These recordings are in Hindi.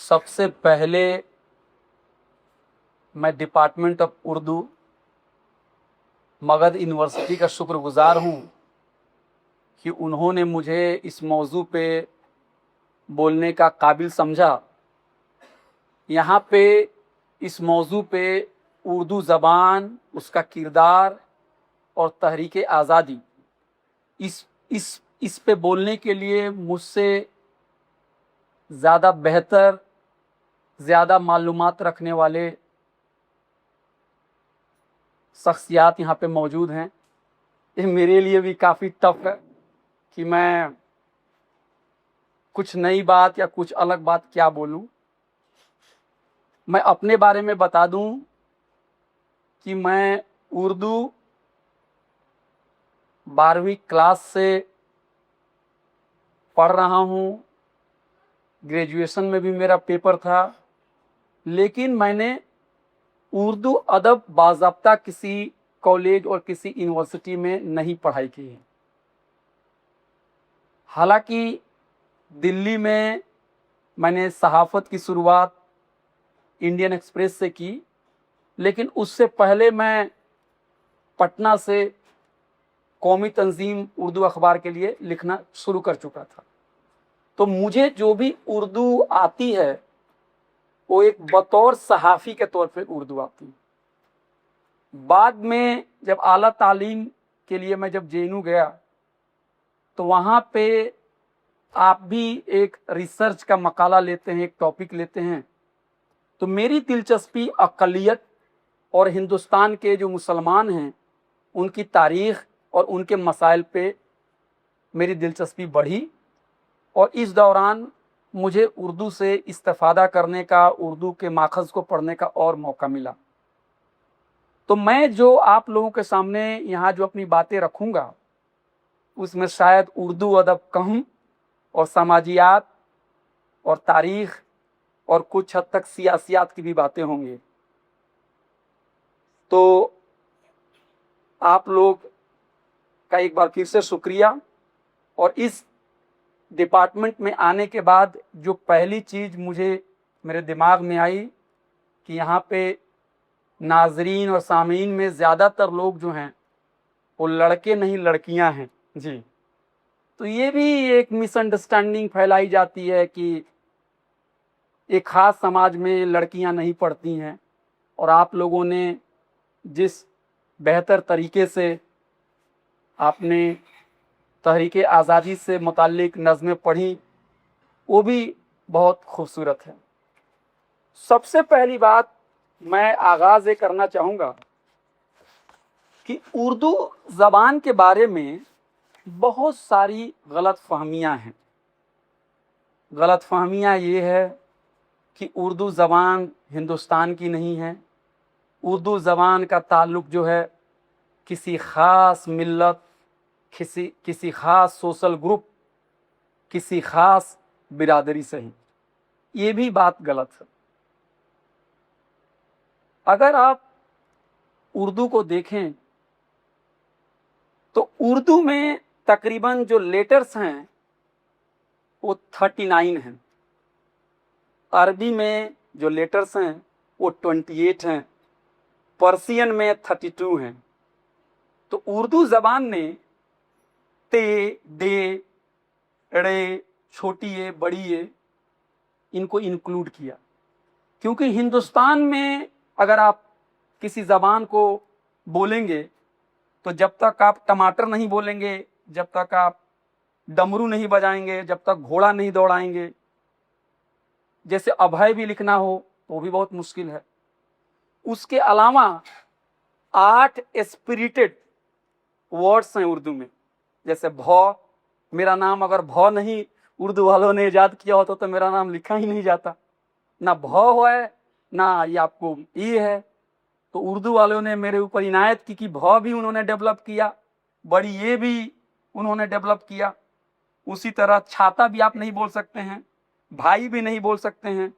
सबसे पहले मैं department of Urdu Magadh university का शुक्रगुजार हूँ कि उन्होंने मुझे इस मौजू पे बोलने का काबिल समझा। यहाँ पे इस मौजू पे उर्दू ज़बान, उसका किरदार और तहरीक आज़ादी, इस पे बोलने के लिए मुझसे ज़्यादा बेहतर, ज़्यादा मालूमात रखने वाले शख्सियात यहाँ पे मौजूद हैं। ये मेरे लिए भी काफ़ी टफ है कि मैं कुछ नई बात या कुछ अलग बात क्या बोलूं। मैं अपने बारे में बता दूं कि मैं उर्दू 12वीं क्लास से पढ़ रहा हूं। ग्रेजुएशन में भी मेरा पेपर था, लेकिन मैंने उर्दू अदब बाज़ाब्ता किसी कॉलेज और किसी यूनिवर्सिटी में नहीं पढ़ाई की है। हालांकि दिल्ली में मैंने सहाफ़त की शुरुआत इंडियन एक्सप्रेस से की, लेकिन उससे पहले मैं पटना से कौमी तंजीम उर्दू अखबार के लिए लिखना शुरू कर चुका था। तो मुझे जो भी उर्दू आती है वो एक बतौर सहाफ़ी के तौर पे उर्दू आती है। बाद में जब आला तालीम के लिए मैं जब JNU गया तो वहाँ पे आप भी एक रिसर्च का मकाला लेते हैं, एक टॉपिक लेते हैं। तो मेरी दिलचस्पी अक़लियत और हिंदुस्तान के जो मुसलमान हैं उनकी तारीख़ और उनके मसाइल पे मेरी दिलचस्पी बढ़ी, और इस दौरान मुझे उर्दू से इस्तिफ़ादा करने का, उर्दू के माखज़ को पढ़ने का और मौका मिला। तो मैं जो आप लोगों के सामने यहाँ जो अपनी बातें रखूँगा उसमें शायद उर्दू अदब कम और समाजियात और तारीख़ और कुछ हद तक सियासियात की भी बातें होंगी। तो आप लोग का एक बार फिर से शुक्रिया। और इस डिपार्टमेंट में आने के बाद जो पहली चीज़ मेरे दिमाग में आई कि यहाँ पे नाजरीन और सामीन में ज़्यादातर लोग जो हैं वो लड़के नहीं लड़कियां हैं जी। तो ये भी एक मिसअंडरस्टैंडिंग फैलाई जाती है कि एक ख़ास समाज में लड़कियां नहीं पढ़ती हैं, और आप लोगों ने जिस बेहतर तरीके से आपने तहरीक आज़ादी से मुताल्लिक नज़में पढ़ी वो भी बहुत खूबसूरत है। सबसे पहली बात मैं आगाज़ ये करना चाहूँगा कि उर्दू ज़बान के बारे में बहुत सारी गलतफ़हमियाँ हैं। गलतफ़हमियाँ ये है कि उर्दू ज़बान हिंदुस्तान की नहीं है। उर्दू ज़बान का ताल्लुक़ जो है किसी ख़ास मिल्लत, किसी ख़ास सोशल ग्रुप, किसी ख़ास बिरादरी से ही। ये भी बात गलत है। अगर आप उर्दू को देखें तो उर्दू में तकरीबन जो लेटर्स हैं वो 39 हैं। अरबी में जो लेटर्स हैं वो 28 हैं। पर्सियन में 32 हैं। तो उर्दू ज़बान ने ते, दे, ड़े, छोटी ए, बड़ी ए इनको इंक्लूड किया, क्योंकि हिंदुस्तान में अगर आप किसी ज़बान को बोलेंगे तो जब तक आप टमाटर नहीं बोलेंगे, जब तक आप डमरू नहीं बजाएंगे, जब तक घोड़ा नहीं दौड़ाएंगे, जैसे अभय भी लिखना हो तो भी बहुत मुश्किल है। उसके अलावा 8 स्पिरिटेड वर्ड्स हैं उर्दू में, जैसे भौ। मेरा नाम अगर भौ नहीं उर्दू वालों ने ईजाद किया होता तो मेरा नाम लिखा ही नहीं जाता। ना भौ है ना ये आपको ये है। तो उर्दू वालों ने मेरे ऊपर इनायत की कि भौ भी उन्होंने डेवलप किया, बड़ी ये भी उन्होंने डेवलप किया। उसी तरह छाता भी आप नहीं बोल सकते हैं, भाई भी नहीं बोल सकते हैं,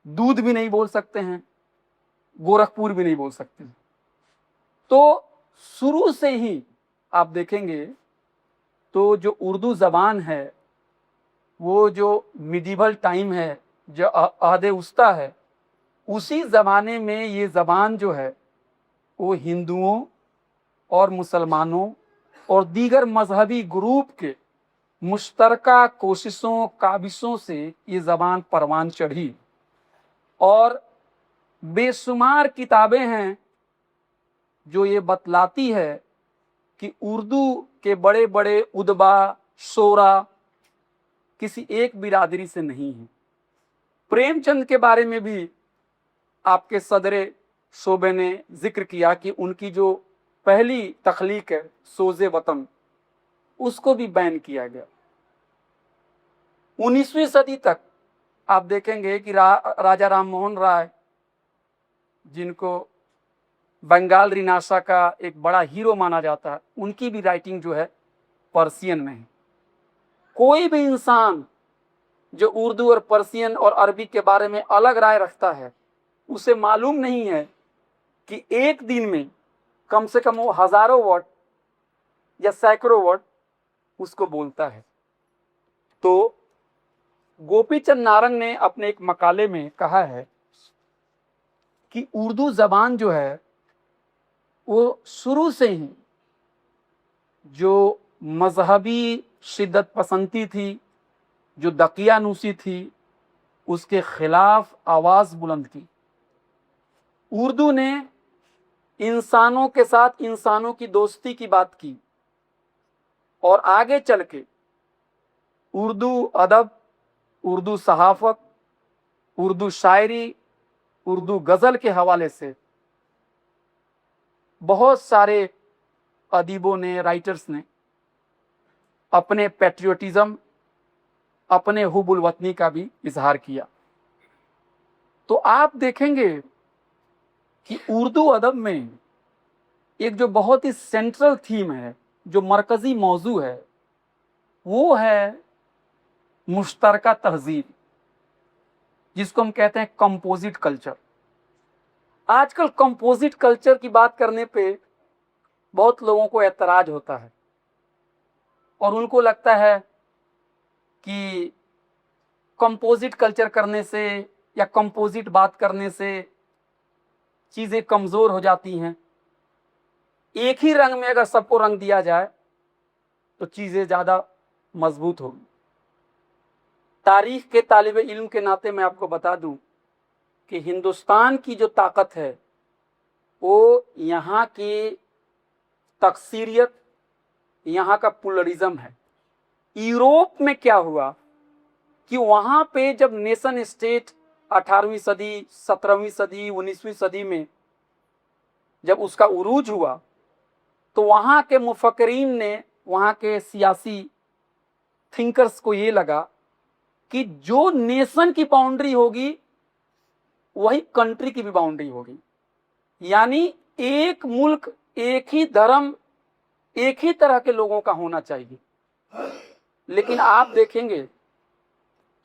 दूध भी नहीं बोल सकते हैं, गोरखपुर भी नहीं बोल सकते हैं। तो शुरू से ही आप देखेंगे तो जो उर्दू ज़बान है वो जो मिडिवल टाइम है जो अहद उस्ता है, उसी ज़माने में ये ज़बान जो है वो हिंदुओं और मुसलमानों और दीगर मजहबी ग्रुप के मुश्तरका कोशिशों काबिशों से ये ज़बान परवान चढ़ी। और बेशुमार किताबें हैं जो ये बतलाती है कि उर्दू के बड़े बड़े उदबा शोरा किसी एक बिरादरी से नहीं है। प्रेमचंद के बारे में भी आपके सदरे शोबे ने जिक्र किया कि उनकी जो पहली तख्लीक है सोज़े वतन, उसको भी बैन किया गया। 19वीं सदी तक आप देखेंगे कि राजा राम मोहन राय, जिनको बंगाल रिनाशा का एक बड़ा हीरो माना जाता है, उनकी भी राइटिंग जो है पर्सियन में है। कोई भी इंसान जो उर्दू और पर्सियन और अरबी के बारे में अलग राय रखता है, उसे मालूम नहीं है कि एक दिन में कम से कम वो हजारों वर्ड या सैकड़ों वर्ड उसको बोलता है। तो गोपीचंद नारंग ने अपने एक मकाले में कहा है कि उर्दू जबान जो है वो शुरू से ही जो मजहबी शिद्दत पसंदी थी, जो दकियानूसी थी, उसके खिलाफ आवाज बुलंद की। उर्दू ने इंसानों के साथ इंसानों की दोस्ती की बात की और आगे चल के उर्दू अदब, उर्दू सहाफत, उर्दू शायरी, उर्दू गज़ल के हवाले से बहुत सारे अदीबों ने, राइटर्स ने अपने पैट्रियोटिज्म, अपने हुब्बुल वतनी का भी इजहार किया। तो आप देखेंगे कि उर्दू अदब में एक जो बहुत ही सेंट्रल थीम है, जो मरकजी मौजू है, वो है मुश्तरका तहजीब, जिसको हम कहते हैं कंपोजिट कल्चर। आजकल कंपोजिट कल्चर की बात करने पे बहुत लोगों को एतराज होता है और उनको लगता है कि कंपोजिट कल्चर करने से या कंपोजिट बात करने से चीज़ें कमज़ोर हो जाती हैं। एक ही रंग में अगर सबको रंग दिया जाए तो चीज़ें ज़्यादा मजबूत होगी। तारीख के तालिब इल्म के नाते मैं आपको बता दूं कि हिंदुस्तान की जो ताकत है वो यहाँ की तकसीरियत, यहाँ का प्लुरलिज्म है। यूरोप में क्या हुआ कि वहाँ पे जब नेशन स्टेट 18वीं सदी, 17वीं सदी, 19वीं सदी में जब उसका उरूज हुआ, तो वहाँ के मुफक्किरीन ने, वहाँ के सियासी थिंकर्स को ये लगा कि जो नेशन की बाउंड्री होगी वही कंट्री की भी बाउंड्री होगी। यानी एक मुल्क, एक ही धर्म, एक ही तरह के लोगों का होना चाहिए। लेकिन आप देखेंगे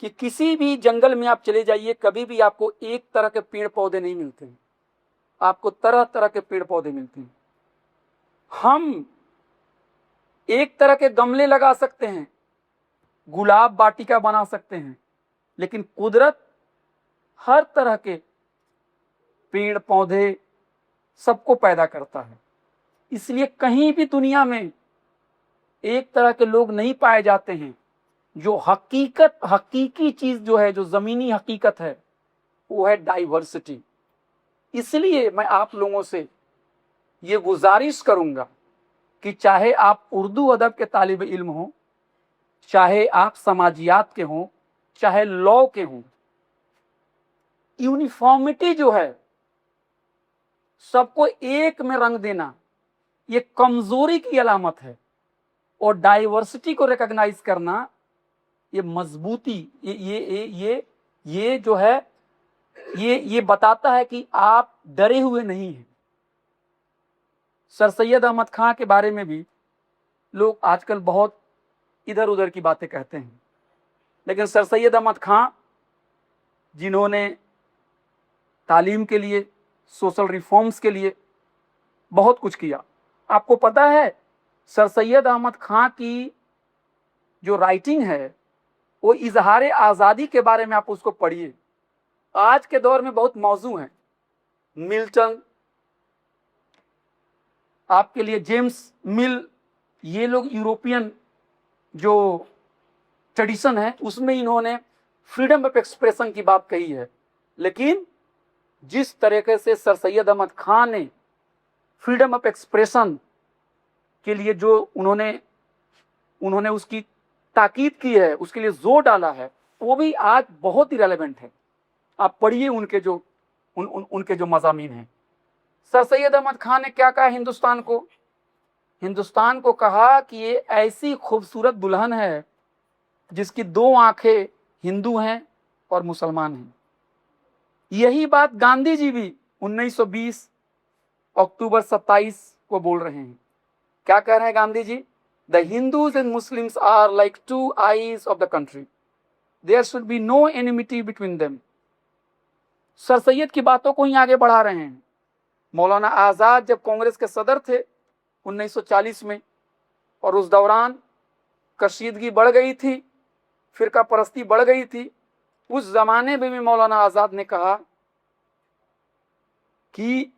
कि किसी भी जंगल में आप चले जाइए, कभी भी आपको एक तरह के पेड़ पौधे नहीं मिलते हैं, आपको तरह तरह के पेड़ पौधे मिलते हैं। हम एक तरह के गमले लगा सकते हैं, गुलाब वाटिका बना सकते हैं, लेकिन कुदरत हर तरह के पेड़ पौधे सबको पैदा करता है। इसलिए कहीं भी दुनिया में एक तरह के लोग नहीं पाए जाते हैं। जो हकीकी चीज जो है, जो जमीनी हकीकत है, वो है डाइवर्सिटी। इसलिए मैं आप लोगों से ये गुजारिश करूंगा कि चाहे आप उर्दू अदब के तालिब इल्म हो, चाहे आप समाजियात के हों, चाहे लॉ के हों, यूनिफॉर्मिटी जो है, सबको एक में रंग देना, ये कमजोरी की अलामत है। और डाइवर्सिटी को रिकॉग्नाइज करना ये मजबूती, ये जो है, ये बताता है कि आप डरे हुए नहीं हैं। सर सैयद अहमद खां के बारे में भी लोग आजकल बहुत इधर उधर की बातें कहते हैं, लेकिन सर सैयद अहमद खां, जिन्होंने तालीम के लिए, सोशल रिफॉर्म्स के लिए बहुत कुछ किया। आपको पता है सर सैयद अहमद खां की जो राइटिंग है वो इजहार आज़ादी के बारे में आप उसको पढ़िए। आज के दौर में बहुत मौजू हैं, मिल्टन, आपके लिए जेम्स मिल, ये लोग यूरोपियन जो ट्रेडिशन है उसमें इन्होंने फ्रीडम ऑफ एक्सप्रेशन की बात कही है। लेकिन जिस तरीके से सर सैयद अहमद खान ने फ्रीडम ऑफ एक्सप्रेशन के लिए जो उन्होंने उसकी ताकीद की है, उसके लिए जोर डाला है, वो भी आज बहुत ही रेलेवेंट है। आप पढ़िए उनके जो मज़ामीन हैं। सर सैयद अहमद खान ने क्या कहा हिंदुस्तान को कहा कि ये ऐसी खूबसूरत दुल्हन है जिसकी 2 आंखें हिंदू हैं और मुसलमान हैं। यही बात गांधी जी भी 1920 अक्टूबर 27 को बोल रहे हैं। क्या कह रहे हैं Gandhi ji? The Hindus and Muslims are like 2 eyes of the country, there should be no enmity between them. Sir Syed की बातों को ही आगे बढ़ा रहे हैं। मौलाना आज़ाद जब कांग्रेस के सदर थे 1940 में, और उस दौरान कशीदगी बढ़ गई थी, फिरका परस्ती बढ़ गई थी, उस जमाने में भी मौलाना आज़ाद ने कहा कि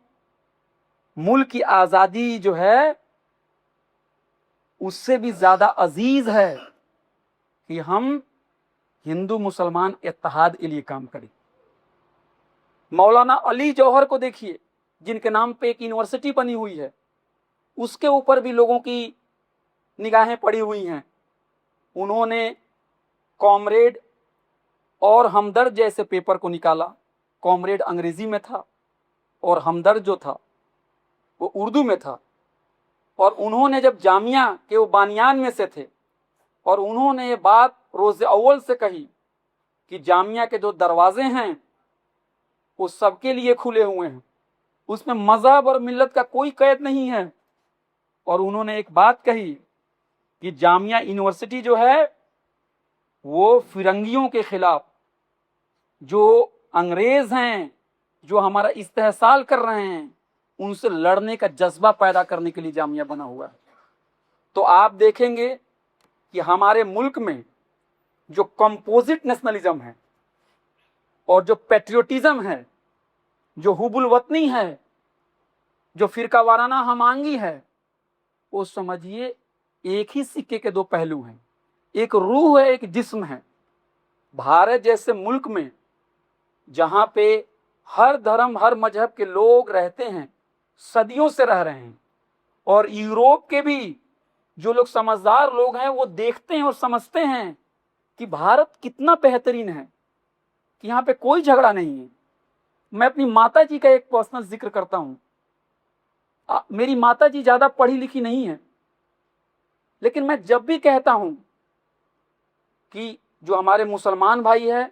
मुल्क की आज़ादी जो है उससे भी ज़्यादा अजीज है कि हम हिंदू मुसलमान इत्तेहाद के लिए काम करें। मौलाना अली जौहर को देखिए, जिनके नाम पे एक यूनिवर्सिटी बनी हुई है, उसके ऊपर भी लोगों की निगाहें पड़ी हुई हैं। उन्होंने कॉमरेड और हमदर्द जैसे पेपर को निकाला। कॉमरेड अंग्रेजी में था और हमदर्द जो था वो उर्दू में था। और उन्होंने जब जामिया के वो बानियान में से थे, और उन्होंने ये बात रोज़े अव्वल से कही कि जामिया के जो दरवाजे हैं वो सबके लिए खुले हुए हैं, उसमें मजहब और मिल्लत का कोई कैद नहीं है। और उन्होंने एक बात कही कि जामिया यूनिवर्सिटी जो है वो फिरंगियों के खिलाफ, जो अंग्रेज हैं, जो हमारा इस्तेहसाल कर रहे हैं, उनसे लड़ने का जज्बा पैदा करने के लिए जामिया बना हुआ है। तो आप देखेंगे कि हमारे मुल्क में जो कंपोजिट नेशनलिज्म है और जो पैट्रियोटिज्म है, जो हुबुल वतनी है, जो फिरका वाराना हमांगी है, वो समझिए एक ही सिक्के के 2 पहलू हैं। एक रूह है, एक जिस्म है। भारत जैसे मुल्क में जहां पे हर धर्म हर मजहब के लोग रहते हैं, सदियों से रह रहे हैं, और यूरोप के भी जो लोग समझदार लोग हैं वो देखते हैं और समझते हैं कि भारत कितना बेहतरीन है, कि यहाँ पे कोई झगड़ा नहीं है। मैं अपनी माता जी का एक पर्सनल जिक्र करता हूँ। मेरी माता जी ज़्यादा पढ़ी लिखी नहीं है, लेकिन मैं जब भी कहता हूँ कि जो हमारे मुसलमान भाई है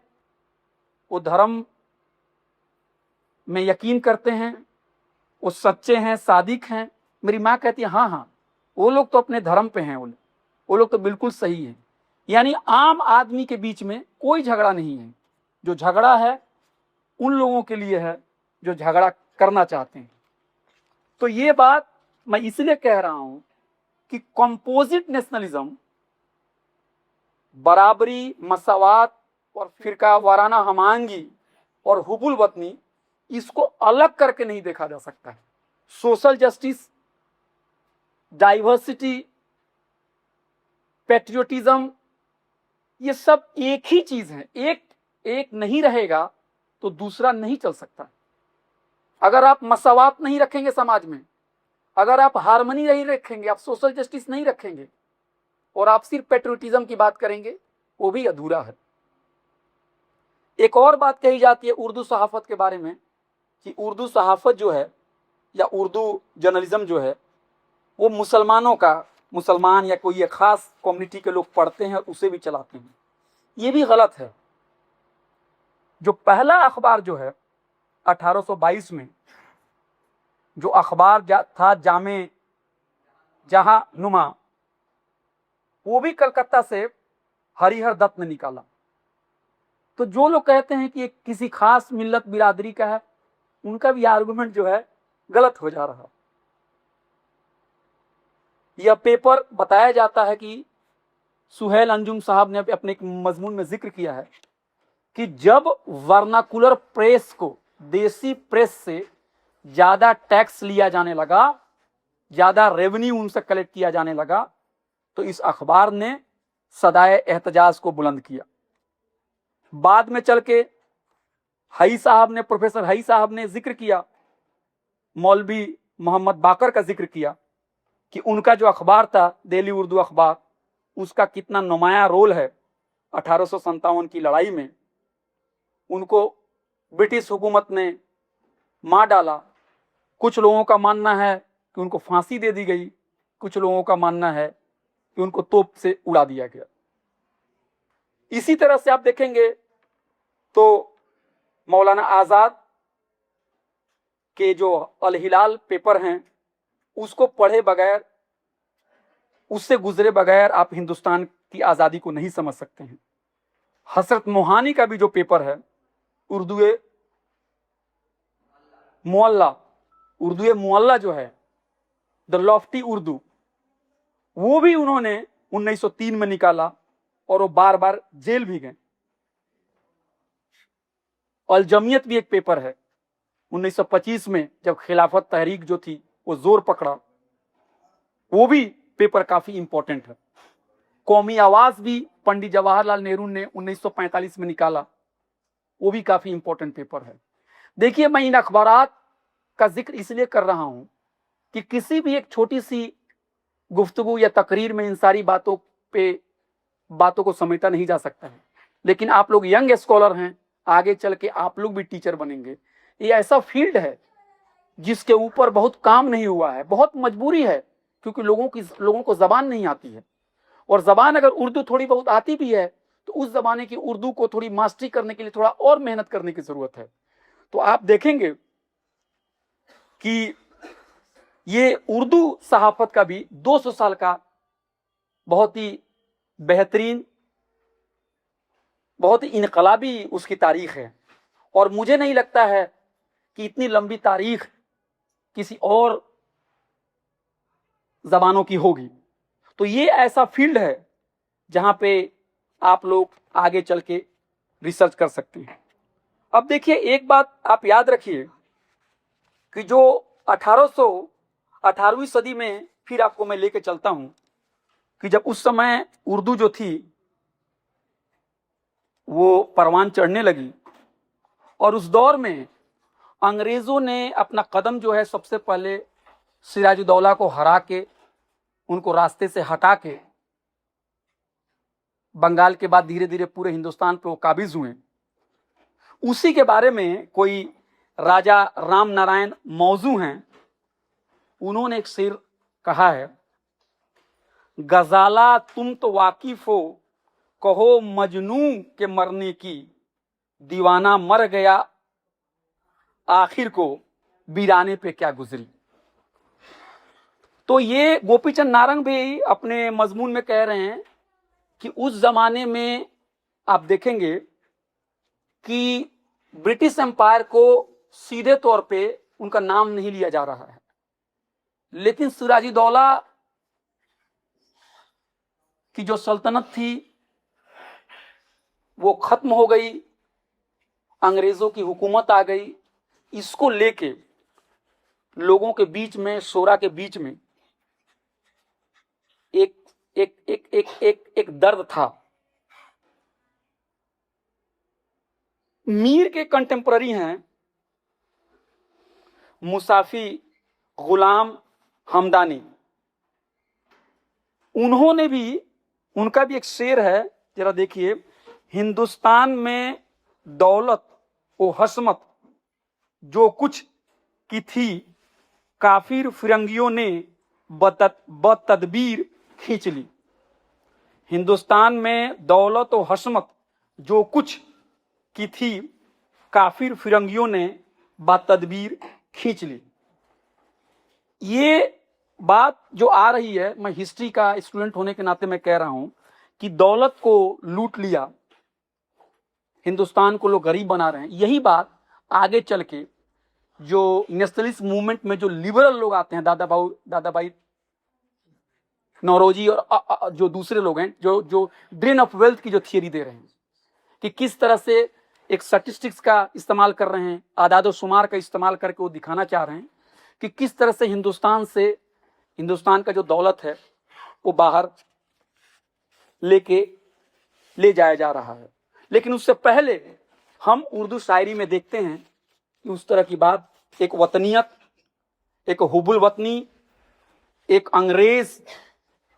वो धर्म में यकीन करते हैं, वो सच्चे हैं, सादिक हैं, मेरी माँ कहती है हाँ हाँ वो लोग तो अपने धर्म पे हैं, वो लोग तो बिल्कुल सही है। यानी आम आदमी के बीच में कोई झगड़ा नहीं है। जो झगड़ा है उन लोगों के लिए है जो झगड़ा करना चाहते हैं। तो ये बात मैं इसलिए कह रहा हूं कि कंपोजिट नेशनलिज्म, बराबरी, मसावात और फिरका वाराना हमांगी और हुबुल वतनी, इसको अलग करके नहीं देखा जा सकता है। सोशल जस्टिस, डाइवर्सिटी, पैट्रियोटिज्म, ये सब एक ही चीज है। एक नहीं रहेगा तो दूसरा नहीं चल सकता। अगर आप मसावात नहीं रखेंगे समाज में, अगर आप हार्मनी नहीं रखेंगे, आप सोशल जस्टिस नहीं रखेंगे, और आप सिर्फ पैट्रियोटिज्म की बात करेंगे, वो भी अधूरा है। एक और बात कही जाती है उर्दू सहाफत के बारे में कि उर्दू सहाफत जो है या उर्दू जर्नलिज्म जो है वो मुसलमानों का, मुसलमान या कोई एक खास कम्युनिटी के लोग पढ़ते हैं और उसे भी चलाते हैं। ये भी गलत है। जो पहला अखबार जो है 1822 में जो अखबार था जामे जहां नुमा, वो भी कलकत्ता से हरिहर दत्त ने निकाला। तो जो लोग कहते हैं कि ये किसी खास मिल्लत बिरादरी का है, उनका भी आर्गुमेंट जो है गलत हो जा रहा है। यह पेपर बताया जाता है कि सुहेल अंजुम साहब ने अपने एक मजमून में जिक्र किया है कि जब वर्नाकुलर प्रेस को देसी प्रेस से ज्यादा टैक्स लिया जाने लगा, ज्यादा रेवेन्यू उनसे कलेक्ट किया जाने लगा, तो इस अखबार ने सदाए एहतजाज को बुलंद किया। बाद में चल के हई साहब ने, प्रोफेसर हई साहब ने जिक्र किया, मौलवी मोहम्मद बाकर का जिक्र किया कि उनका जो अखबार था डेली उर्दू अखबार, उसका कितना नुमाया रोल है 1857 की लड़ाई में। उनको ब्रिटिश हुकूमत ने मार डाला। कुछ लोगों का मानना है कि उनको फांसी दे दी गई, कुछ लोगों का मानना है कि उनको तोप से उड़ा दिया गया। इसी तरह से आप देखेंगे तो मौलाना आजाद के जो अल हिलाल पेपर हैं, उसको पढ़े बगैर, उससे गुजरे बगैर आप हिंदुस्तान की आजादी को नहीं समझ सकते हैं। हजरत मोहानी का भी जो पेपर है उर्दू मुअल्ला जो है, द लॉफ्टी उर्दू, वो भी उन्होंने 1903 में निकाला और वो बार बार जेल भी गए। अल जमियत भी एक पेपर है 1925 में, जब खिलाफत तहरीक जो थी वो जोर पकड़ा, वो भी पेपर काफी इंपॉर्टेंट है। कौमी आवाज भी पंडित जवाहरलाल नेहरू ने 1945 में निकाला, वो भी काफी इंपॉर्टेंट पेपर है। देखिए, मैं इन अखबारात का जिक्र इसलिए कर रहा हूं कि किसी भी एक छोटी सी गुफ्तगू या तकरीर में इन सारी बातों को समेटा नहीं जा सकता है। लेकिन आप लोग यंग स्कॉलर हैं, आगे चल के आप लोग भी टीचर बनेंगे। ये ऐसा फील्ड है जिसके ऊपर बहुत काम नहीं हुआ है, बहुत मजबूरी है, क्योंकि लोगों को जबान नहीं आती है। और जबान अगर उर्दू थोड़ी बहुत आती भी है तो उस जमाने की उर्दू को थोड़ी मास्टरी करने के लिए थोड़ा और मेहनत करने की जरूरत है। तो आप देखेंगे कि ये उर्दू सहाफत का भी 200 साल का बहुत ही बेहतरीन, बहुत ही इनकलाबी उसकी तारीख है। और मुझे नहीं लगता है कि इतनी लंबी तारीख किसी और जबानों की होगी। तो ये ऐसा फील्ड है जहां पे आप लोग आगे चल के रिसर्च कर सकते हैं। अब देखिए, एक बात आप याद रखिए कि जो 18वीं सदी में, फिर आपको मैं लेके चलता हूं कि जब उस समय उर्दू जो थी वो परवान चढ़ने लगी, और उस दौर में अंग्रेजों ने अपना कदम जो है सबसे पहले सिराजुद्दौला को हरा के, उनको रास्ते से हटा के, बंगाल के बाद धीरे धीरे पूरे हिंदुस्तान पे वो काबिज हुए। उसी के बारे में कोई राजा राम नारायण मौजू हैं, उन्होंने एक शेर कहा है, गजाला तुम तो वाकिफ हो, कहो मजनू के मरने की, दीवाना मर गया आखिर को, वीराने पे क्या गुजरी। तो ये गोपीचंद नारंग भी अपने मजमून में कह रहे हैं कि उस जमाने में आप देखेंगे कि ब्रिटिश एम्पायर को सीधे तौर पे उनका नाम नहीं लिया जा रहा है, लेकिन सिराजुद्दौला की जो सल्तनत थी वो खत्म हो गई, अंग्रेजों की हुकूमत आ गई। इसको लेके लोगों के बीच में, शोरा के बीच में एक एक एक एक एक एक दर्द था। मीर के कंटेम्पररी हैं मुसाफी गुलाम हमदानी, उन्होंने भी, उनका भी एक शेर है, जरा देखिए, हिंदुस्तान में दौलत ओ हसमत जो कुछ की थी, काफिर फिरंगियों ने बतदबीर खींच ली। हिंदुस्तान में दौलत और हसमत जो कुछ की थी, काफिर फिरंगियों ने बतदबीर खींच ली। ये बात जो आ रही है, मैं हिस्ट्री का स्टूडेंट होने के नाते मैं कह रहा हूं कि दौलत को लूट लिया, हिंदुस्तान को लोग गरीब बना रहे हैं। यही बात आगे चल के जो नेशनलिस्ट मूवमेंट में जो लिबरल लोग आते हैं, दादा भाई नौरोजी और जो दूसरे लोग हैं जो जो ड्रेन ऑफ वेल्थ की जो थियरी दे रहे हैं कि किस तरह से एक स्टैटिस्टिक्स का इस्तेमाल कर रहे हैं, आदाद शुमार का इस्तेमाल करके वो दिखाना चाह रहे हैं कि किस तरह से हिंदुस्तान का जो दौलत है वो बाहर ले जाया जा रहा है। लेकिन उससे पहले हम उर्दू शायरी में देखते हैं कि उस तरह की बात, एक वतनियत, एक हुबुल वतनी, एक अंग्रेज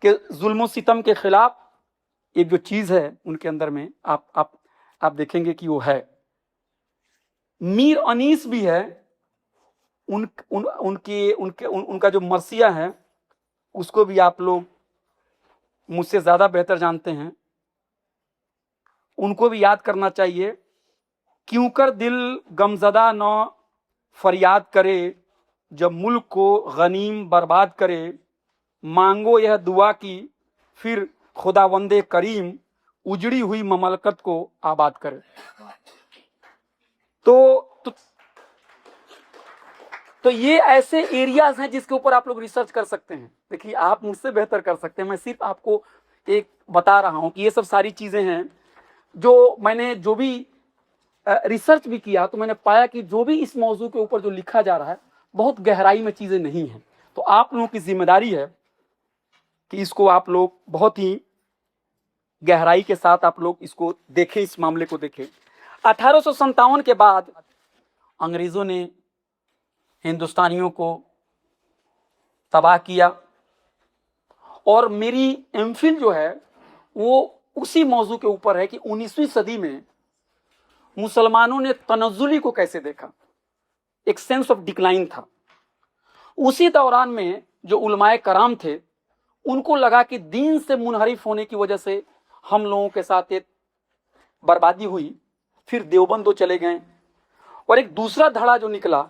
के जुल्म सितम के खिलाफ एक जो चीज है उनके अंदर में आप देखेंगे कि वो है। मीर अनीस भी है, उनका जो मरसिया है उसको भी आप लोग मुझसे ज्यादा बेहतर जानते हैं, उनको भी याद करना चाहिए। क्यों कर दिल गमजदा नौ फरियाद करे, जब मुल्क को गनीम बर्बाद करे, मांगो यह दुआ की फिर खुदावंदे करीम, उजड़ी हुई ममलकत को आबाद करे। तो ये ऐसे एरियाज हैं जिसके ऊपर आप लोग रिसर्च कर सकते हैं। देखिए, आप मुझसे बेहतर कर सकते हैं, मैं सिर्फ आपको एक बता रहा हूं कि ये सब सारी चीजें हैं जो मैंने जो भी रिसर्च भी किया तो मैंने पाया कि जो भी इस मौजू के ऊपर जो लिखा जा रहा है बहुत गहराई में चीजें नहीं हैं। तो आप लोगों की जिम्मेदारी है कि इसको आप लोग बहुत ही गहराई के साथ आप लोग इसको देखें, इस मामले को देखें। 1857 के बाद अंग्रेजों ने हिंदुस्तानियों को तबाह किया और मेरी एमफिल जो है वो उसी मौजू के ऊपर है कि 19वीं सदी में मुसलमानों ने तनज़्ज़ुली को कैसे देखा, एक सेंस ऑफ डिक्लाइन था। उसी दौरान में जो उलमाए कराम थे उनको लगा कि दीन से मुनहरिफ होने की वजह से हम लोगों के साथ एक बर्बादी हुई। फिर देवबंद चले गए और एक दूसरा धड़ा जो निकला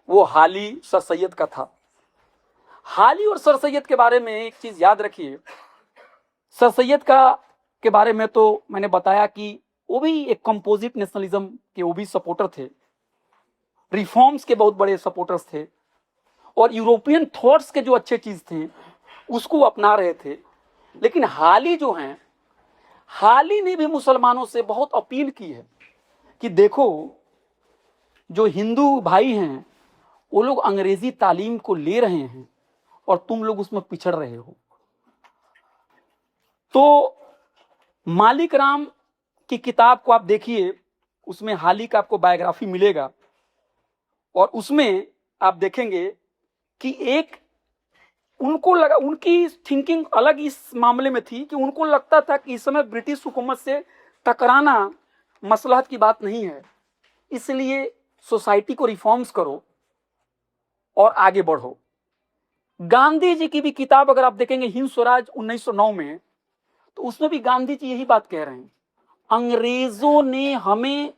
वो हाली सर सैयद का था। हाली और सर सैयद के बारे में एक चीज याद रखिए, सर सैयद के बारे में तो मैंने बताया कि वो भी एक कंपोजिट नेशनलिज्म के वो भी सपोर्टर थे, रिफॉर्म्स के बहुत बड़े सपोर्टर्स थे और यूरोपियन थॉट्स के जो अच्छे चीज थे उसको अपना रहे थे। लेकिन हाली जो हैं, हाली ने भी मुसलमानों से बहुत अपील की है कि देखो जो हिंदू भाई हैं वो लोग अंग्रेजी तालीम को ले रहे हैं और तुम लोग उसमें पिछड़ रहे हो। तो मालिक राम की किताब को आप देखिए, उसमें हाली का आपको बायोग्राफी मिलेगा और उसमें आप देखेंगे कि एक उनको लगा, उनकी थिंकिंग अलग इस मामले में थी कि उनको लगता था कि इस समय ब्रिटिश हुकूमत से टकराना मसलहत की बात नहीं है, इसलिए सोसाइटी को रिफॉर्म्स करो और आगे बढ़ो। गांधी जी की भी किताब अगर आप देखेंगे हिंद स्वराज 1909 में, तो उसमें भी गांधी जी यही बात कह रहे हैं, अंग्रेजों ने हमें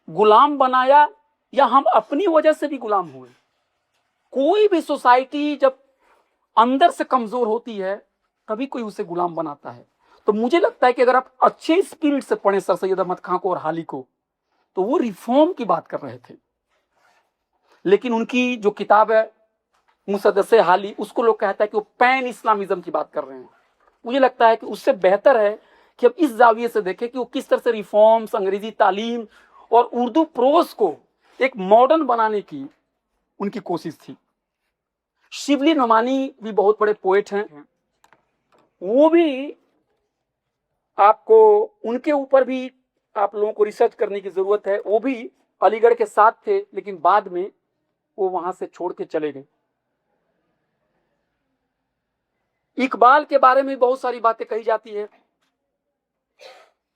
गुलाम बनाया या हम अपनी वजह से भी गुलाम हुए। कोई भी सोसाइटी जब अंदर से कमजोर होती है तभी कोई उसे गुलाम बनाता है। तो मुझे लगता है कि अगर आप अच्छे स्पिरिट से पढ़ें सर सैयद अहमद खां को और हाली को, तो वो रिफॉर्म की बात कर रहे थे। लेकिन उनकी जो किताब है मुसद्दसे हाली, उसको लोग कहता है कि वो पैन इस्लामिज्म की बात कर रहे हैं। मुझे लगता है कि उससे बेहतर है कि अब इस जाविये से देखें कि वो किस तरह से रिफॉर्म्स, अंग्रेजी तालीम और उर्दू प्रोज को एक मॉडर्न बनाने की उनकी कोशिश थी। शिबली नोमानी भी बहुत बड़े पोएट हैं, वो भी आपको उनके ऊपर भी आप लोगों को रिसर्च करने की जरूरत है। वो भी अलीगढ़ के साथ थे लेकिन बाद में वो वहां से छोड़ के चले गए। इकबाल के बारे में बहुत सारी बातें कही जाती है,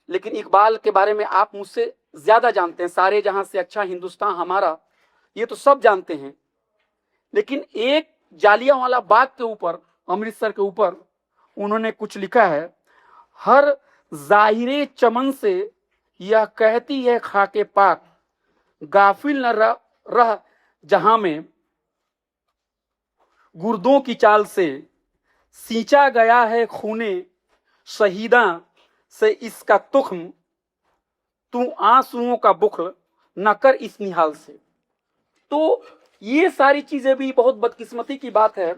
लेकिन इकबाल के बारे में आप मुझसे ज्यादा जानते हैं। सारे जहां से अच्छा हिंदुस्तान हमारा, ये तो सब जानते हैं। लेकिन एक जालियांवाला बाग के ऊपर, अमृतसर के ऊपर उन्होंने कुछ लिखा है, हर जाहिरे चमन से यह कहती है खाके पाक, गाफिल न रह जहां में, गुर्दों की चाल से सींचा गया है खूने शहीदा से इसका तुख्म, तू आंसुओं का बुखल न कर इस निहाल से। तो ये सारी चीजें भी बहुत बदकिस्मती की बात है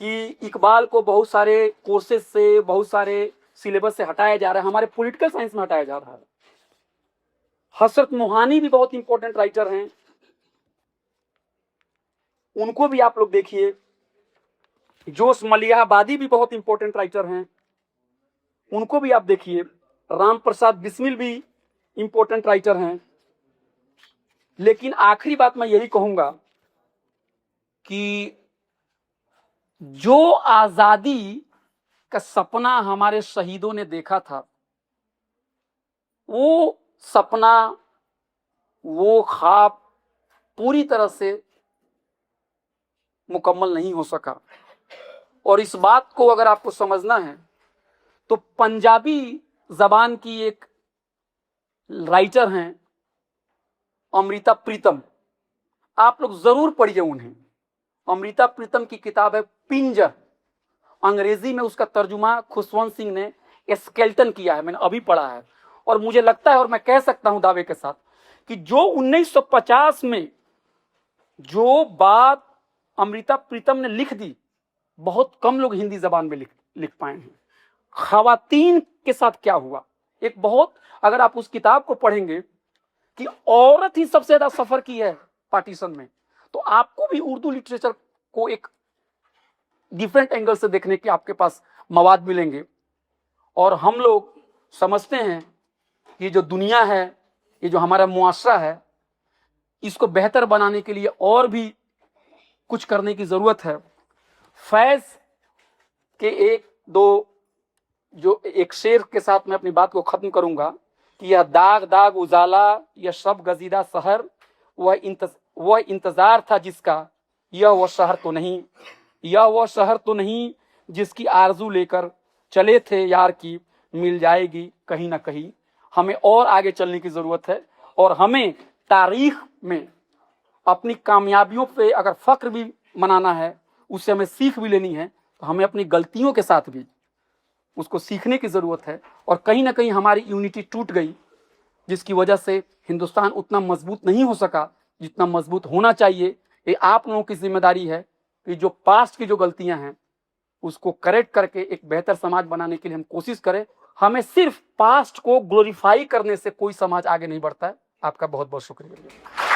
कि इकबाल को बहुत सारे कोर्सेज से, बहुत सारे सिलेबस से हटाया जा रहा है, हमारे पॉलिटिकल साइंस में हटाया जा रहा है। हसरत मोहानी भी बहुत इंपॉर्टेंट राइटर हैं, उनको भी आप लोग देखिए। जोश मलियाबादी भी बहुत इंपॉर्टेंट राइटर हैं, उनको भी आप देखिए। राम प्रसाद बिस्मिल भी इंपॉर्टेंट राइटर हैं। लेकिन आखिरी बात मैं यही कहूंगा कि जो आजादी का सपना हमारे शहीदों ने देखा था, वो सपना, वो ख्वाब पूरी तरह से मुकम्मल नहीं हो सका। और इस बात को अगर आपको समझना है तो पंजाबी जबान की एक राइटर हैं अमृता प्रीतम, आप लोग जरूर पढ़िए उन्हें। अमृता प्रीतम की किताब है पिंजर, अंग्रेजी में उसका तर्जुमा खुशवंत सिंह ने स्केल्टन किया है, मैंने अभी पढ़ा है। और मुझे लगता है और मैं कह सकता हूं दावे के साथ कि जो 1950 में जो बात अमृता प्रीतम ने लिख दी, बहुत कम लोग हिंदी जबान में लिख पाए हैं। खवातीन के साथ क्या हुआ, एक बहुत, अगर आप उस किताब को पढ़ेंगे कि औरत ही सबसे ज्यादा सफर की है पार्टीशन में, तो आपको भी उर्दू लिटरेचर को एक डिफरेंट एंगल से देखने के आपके पास मवाद मिलेंगे। और हम लोग समझते हैं कि जो दुनिया है, ये जो हमारा मुआशरा है, इसको बेहतर बनाने के लिए और भी कुछ करने की जरूरत है। फैज के एक शेर के साथ मैं अपनी बात को खत्म करूंगा कि यह दाग दाग उजाला, यह शब गजीदा शहर, वह इंतजार था जिसका, यह वह शहर तो नहीं, यह वह शहर तो नहीं जिसकी आरजू लेकर चले थे यार की, मिल जाएगी कहीं ना कहीं। हमें और आगे चलने की जरूरत है और हमें तारीख में अपनी कामयाबियों पे अगर फख्र भी मनाना है, उससे हमें सीख भी लेनी है, तो हमें अपनी गलतियों के साथ भी उसको सीखने की जरूरत है। और कहीं ना कहीं हमारी यूनिटी टूट गई, जिसकी वजह से हिंदुस्तान उतना मजबूत नहीं हो सका जितना मजबूत होना चाहिए। ये आप लोगों की जिम्मेदारी है कि जो पास्ट की जो गलतियां हैं उसको करेक्ट करके एक बेहतर समाज बनाने के लिए हम कोशिश करें। हमें सिर्फ पास्ट को ग्लोरीफाई करने से कोई समाज आगे नहीं बढ़ता है। आपका बहुत बहुत शुक्रिया।